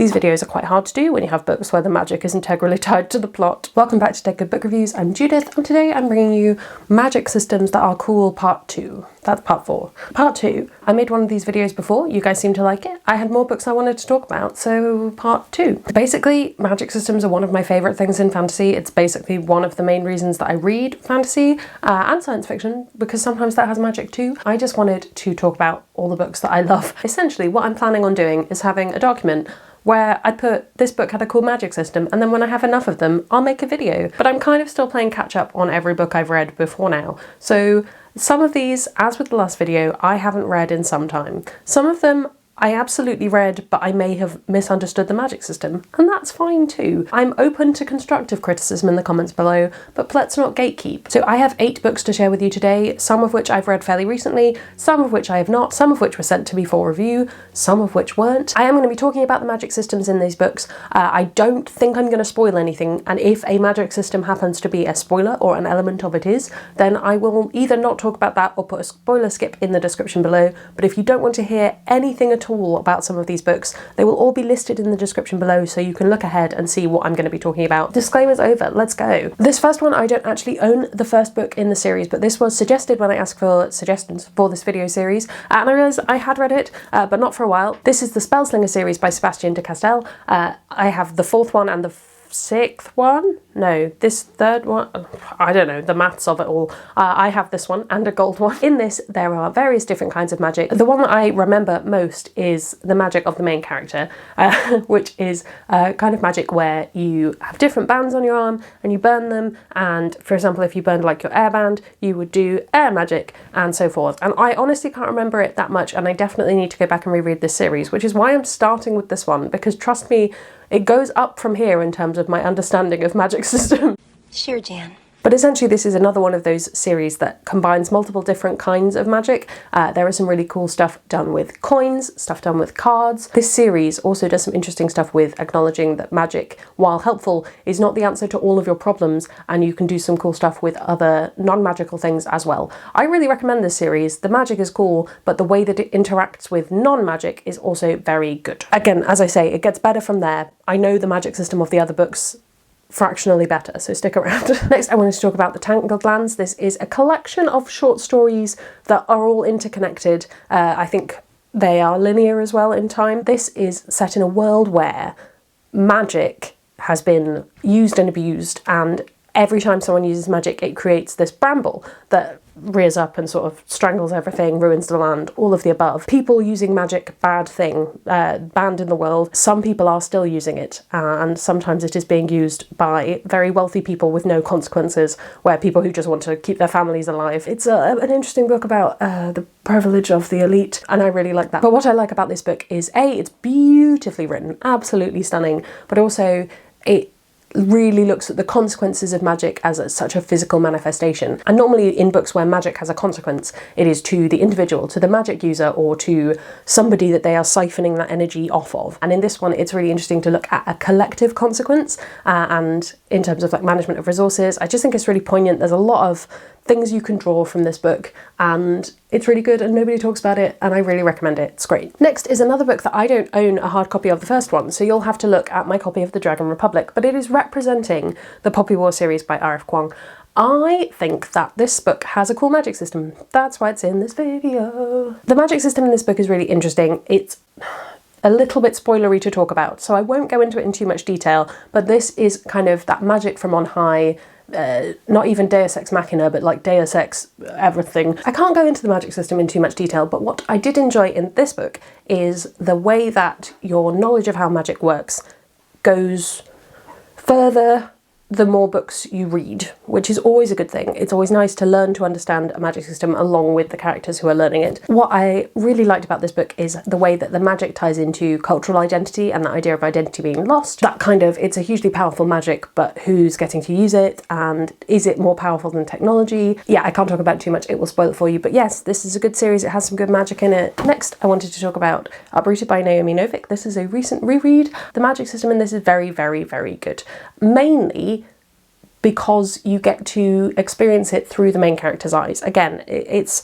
These videos are quite hard to do when you have books where the magic is integrally tied to the plot. Welcome back to Dead Good Book Reviews. I'm Judith, and today I'm bringing you Magic Systems That Are Cool Part 2. That's Part 4. Part 2, I made one of these videos before, you guys seem to like it. I had more books I wanted to talk about, so Part 2. Basically, magic systems are one of my favourite things in fantasy. It's basically one of the main reasons that I read fantasy and science fiction, because sometimes that has magic too. I just wanted to talk about all the books that I love. Essentially, what I'm planning on doing is having a document where I put this book had a cool magic system, and then when I have enough of them, I'll make a video. But I'm kind of still playing catch up on every book I've read before now. So some of these, as with the last video, I haven't read in some time. Some of them I absolutely read, but I may have misunderstood the magic system, and that's fine too. I'm open to constructive criticism in the comments below, but let's not gatekeep. So I have 8 books to share with you today, some of which I've read fairly recently, some of which I have not, some of which were sent to me for review, some of which weren't. I am going to be talking about the magic systems in these books. I don't think I'm going to spoil anything, and if a magic system happens to be a spoiler or an element of it is, then I will either not talk about that or put a spoiler skip in the description below. But if you don't want to hear anything at all about some of these books, they will all be listed in the description below, so you can look ahead and see what I'm going to be talking about. Disclaimers over, let's go. This first one, I don't actually own the first book in the series, but this was suggested when I asked for suggestions for this video series, and I realised I had read it, but not for a while. This is the Spellslinger series by Sebastian de Castell. I have the 4th one and the 6th one? No, this 3rd one? I don't know, the maths of it all. I have this one and a gold one. In this, there are various different kinds of magic. The one that I remember most is the magic of the main character, which is kind of magic where you have different bands on your arm and you burn them, and for example, if you burned like your air band, you would do air magic and so forth. And I honestly can't remember it that much, and I definitely need to go back and reread this series, which is why I'm starting with this one, because trust me, it goes up from here in terms of my understanding of magic system. Sure, Jan. But essentially this is another one of those series that combines multiple different kinds of magic. There is some really cool stuff done with coins, stuff done with cards. This series also does some interesting stuff with acknowledging that magic, while helpful, is not the answer to all of your problems, and you can do some cool stuff with other non-magical things as well. I really recommend this series. The magic is cool, but the way that it interacts with non-magic is also very good. Again, as I say, it gets better from there. I know the magic system of the other books fractionally better, so stick around. Next, I wanted to talk about the Tangled Glands. This is a collection of short stories that are all interconnected. I think they are linear as well in time. This is set in a world where magic has been used and abused, and every time someone uses magic, it creates this bramble that rears up and sort of strangles everything, ruins the land, all of the above. People using magic, bad thing, banned in the world. Some people are still using it, and sometimes it is being used by very wealthy people with no consequences, where people who just want to keep their families alive. It's an interesting book about the privilege of the elite, and I really like that. But what I like about this book is A, it's beautifully written, absolutely stunning, but also it really looks at the consequences of magic as such a physical manifestation. And normally in books where magic has a consequence, it is to the individual, to the magic user, or to somebody that they are siphoning that energy off of. And in this one, it's really interesting to look at a collective consequence, and in terms of like management of resources, I just think it's really poignant. There's a lot of things you can draw from this book, and it's really good and nobody talks about it, and I really recommend it. It's great. Next is another book that I don't own a hard copy of the first one, so you'll have to look at my copy of The Dragon Republic, but it is representing the Poppy War series by R.F. Kuang. I think that this book has a cool magic system. That's why it's in this video. The magic system in this book is really interesting. It's a little bit spoilery to talk about, so I won't go into it in too much detail, but this is kind of that magic from on high, not even Deus Ex Machina, but like Deus Ex everything. I can't go into the magic system in too much detail, but what I did enjoy in this book is the way that your knowledge of how magic works goes further the more books you read, which is always a good thing. It's always nice to learn to understand a magic system along with the characters who are learning it. What I really liked about this book is the way that the magic ties into cultural identity and the idea of identity being lost. That kind of, it's a hugely powerful magic, but who's getting to use it, and is it more powerful than technology? Yeah, I can't talk about it too much, it will spoil it for you, but yes, this is a good series, it has some good magic in it. Next, I wanted to talk about Uprooted by Naomi Novik. This is a recent reread. The magic system in this is very, very, very good. Mainly because you get to experience it through the main character's eyes. Again, it's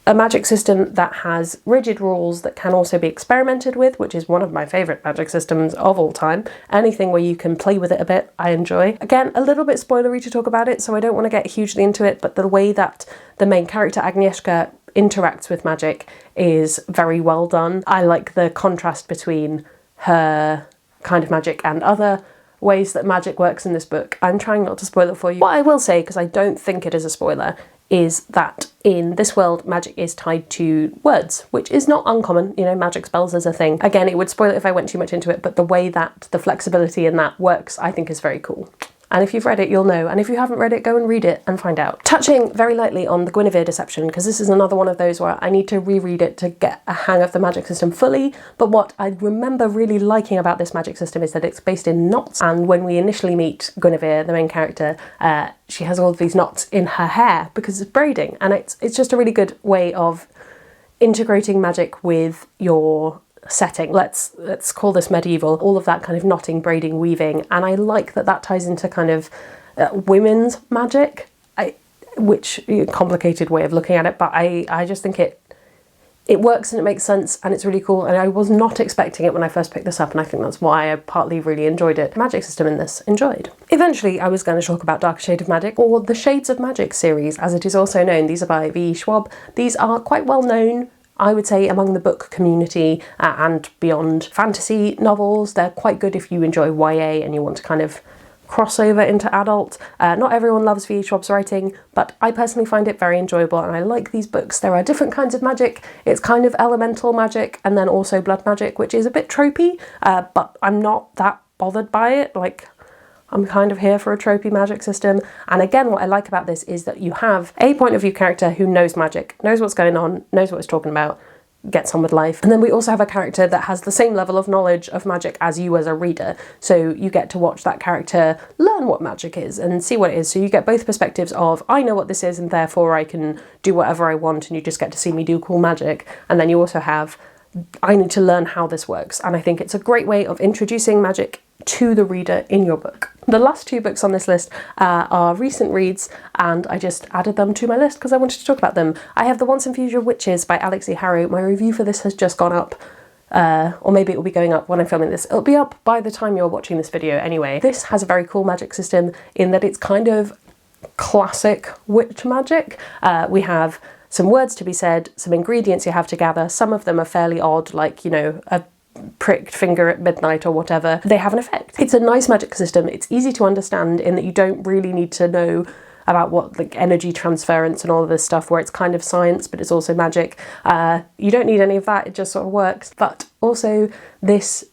a magic system that has rigid rules that can also be experimented with, which is one of my favourite magic systems of all time. Anything where you can play with it a bit, I enjoy. Again, a little bit spoilery to talk about it, so I don't want to get hugely into it, but the way that the main character, Agnieszka, interacts with magic is very well done. I like the contrast between her kind of magic and other ways that magic works in this book. I'm trying not to spoil it for you. What I will say, because I don't think it is a spoiler, is that in this world, magic is tied to words, which is not uncommon. You know, magic spells is a thing. Again, it would spoil it if I went too much into it, but the way that the flexibility in that works, I think is very cool. And if you've read it, you'll know. And if you haven't read it, go and read it and find out. Touching very lightly on the Gwenevere Deception, because this is another one of those where I need to reread it to get a hang of the magic system fully. But what I remember really liking about this magic system is that it's based in knots. And when we initially meet Gwenevere, the main character, she has all of these knots in her hair because it's braiding. And it's just a really good way of integrating magic with your setting. Let's call this medieval, all of that kind of knotting, braiding, weaving, and I like that that ties into kind of women's magic, which complicated way of looking at it, but I just think it works and it makes sense and it's really cool, and I was not expecting it when I first picked this up, and I think that's why I partly really enjoyed it. The magic system in this, enjoyed. Eventually I was going to talk about Dark Shade of Magic, or the Shades of Magic series as it is also known. These are by V. Schwab. These are quite well known, I would say, among the book community and beyond. Fantasy novels, they're quite good if you enjoy YA and you want to kind of cross over into adult. Not everyone loves V. Schwab's writing, but I personally find it very enjoyable and I like these books. There are different kinds of magic. It's kind of elemental magic and then also blood magic, which is a bit tropey, but I'm not that bothered by it. Like, I'm kind of here for a tropey magic system. And again, what I like about this is that you have a point of view character who knows magic, knows what's going on, knows what it's talking about, gets on with life. And then we also have a character that has the same level of knowledge of magic as you as a reader. So you get to watch that character learn what magic is and see what it is. So you get both perspectives of, I know what this is and therefore I can do whatever I want, and you just get to see me do cool magic. And then you also have, I need to learn how this works. And I think it's a great way of introducing magic to the reader in your book. The last two books on this list are recent reads, and I just added them to my list because I wanted to talk about them. I have The Once Infusion Witches by Alex E. Harrow. My review for this has just gone up, or maybe it will be going up when I'm filming this. It'll be up by the time you're watching this video anyway. This has a very cool magic system in that it's kind of classic witch magic. We have some words to be said, some ingredients you have to gather. Some of them are fairly odd, like, you know, a pricked finger at midnight or whatever. They have an effect. It's a nice magic system. It's easy to understand in that you don't really need to know about what, like, energy transference and all of this stuff where it's kind of science but it's also magic. You don't need any of that, it just sort of works. But also this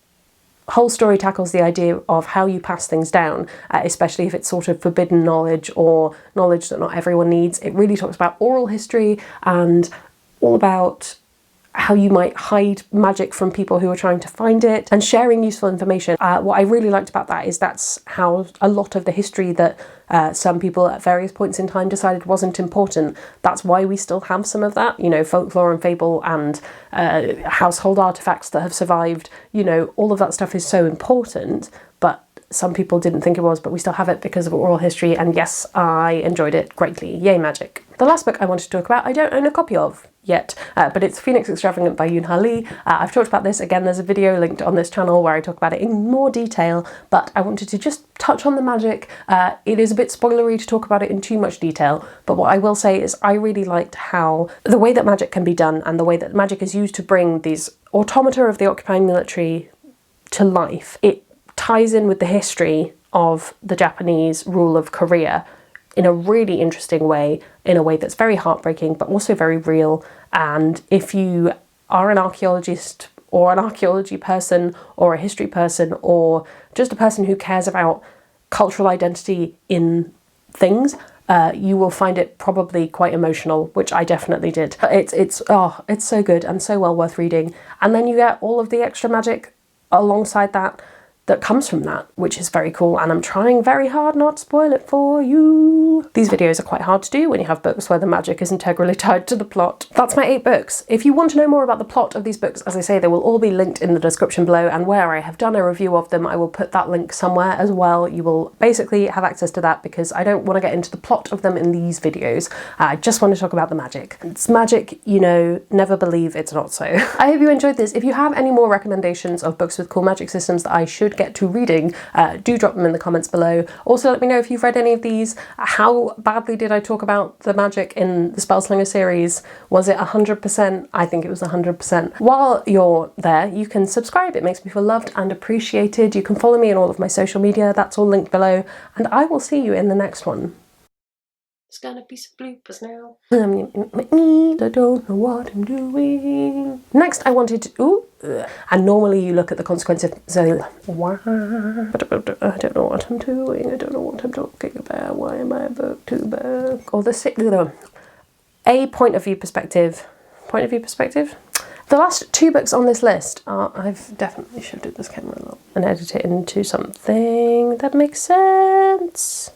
whole story tackles the idea of how you pass things down, especially if it's sort of forbidden knowledge or knowledge that not everyone needs. It really talks about oral history and all about how you might hide magic from people who are trying to find it and sharing useful information. What I really liked about that is that's how a lot of the history that some people at various points in time decided wasn't important. That's why we still have some of that, you know, folklore and fable and household artifacts that have survived, you know, all of that stuff is so important, but some people didn't think it was, but we still have it because of oral history, and yes, I enjoyed it greatly. Yay, magic. The last book I wanted to talk about, I don't own a copy of yet, but it's Phoenix Extravagant by Yoon Ha Lee. I've talked about this, again, there's a video linked on this channel where I talk about it in more detail, but I wanted to just touch on the magic. It is a bit spoilery to talk about it in too much detail, but what I will say is I really liked how the way that magic can be done and the way that magic is used to bring these automata of the occupying military to life. It ties in with the history of the Japanese rule of Korea in a really interesting way, in a way that's very heartbreaking but also very real. And if you are an archaeologist or an archaeology person or a history person or just a person who cares about cultural identity in things, you will find it probably quite emotional, which I definitely did. It's so good and so well worth reading. And then you get all of the extra magic alongside that. that comes from that, which is very cool, and I'm trying very hard not to spoil it for you. These videos are quite hard to do when you have books where the magic is integrally tied to the plot. That's my 8 books. If you want to know more about the plot of these books, as I say, they will all be linked in the description below, and where I have done a review of them, I will put that link somewhere as well. You will basically have access to that because I don't want to get into the plot of them in these videos. I just want to talk about the magic. It's magic, you know, never believe it's not so. I hope you enjoyed this. If you have any more recommendations of books with cool magic systems that I should get to reading, do drop them in the comments below. Also, let me know if you've read any of these. How badly did I talk about the magic in the Spellslinger series? Was it 100%? I think it was 100%. While you're there, you can subscribe. It makes me feel loved and appreciated. You can follow me on all of my social media. That's all linked below. And I will see you in the next one. There's gonna be some bloopers now. I don't know what I'm doing. Next, I wanted to... and normally you look at the consequences. So, wow. I don't know what I'm doing. I don't know what I'm talking about. Why am I a booktuber? Or a point of view perspective. Point of view perspective? The last 2 books on this list are... I've definitely shifted this camera a lot and edited it into something that makes sense.